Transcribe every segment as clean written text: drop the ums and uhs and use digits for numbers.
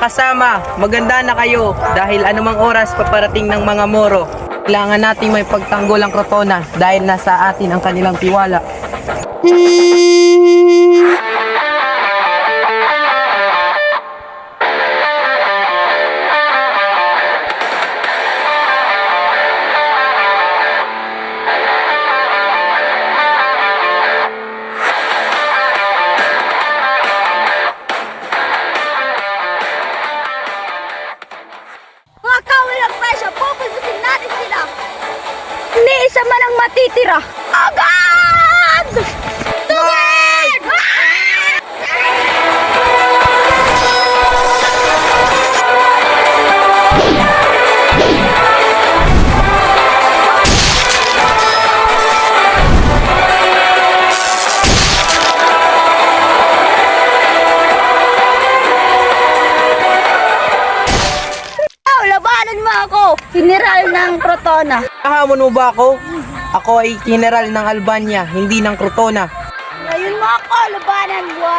Kasama, maganda na kayo dahil anumang oras paparating ng mga Moro. Kailangan nating may pagtanggol ang Crotona dahil nasa atin ang kanilang tiwala. Mga kawalang presyo, pupulbusin natin sila! Ni isa man ang matitira! Agad! Tugin! Labanan mo ako, General ng Crotona. Nahamon mo ba ako? Ako ay general ng Albania, hindi ng Crotona. Ngayon mo ako, labanan mo.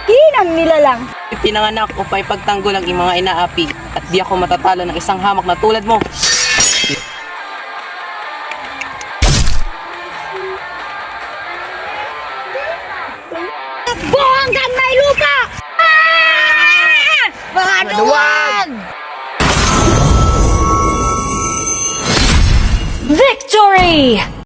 Hinang nila lang. Pinanganak upang ipagtanggol ang mga inaapi at di ako matatalo ng isang hamak na tulad mo. Hanggang may lupa! Mga duwag! Victory!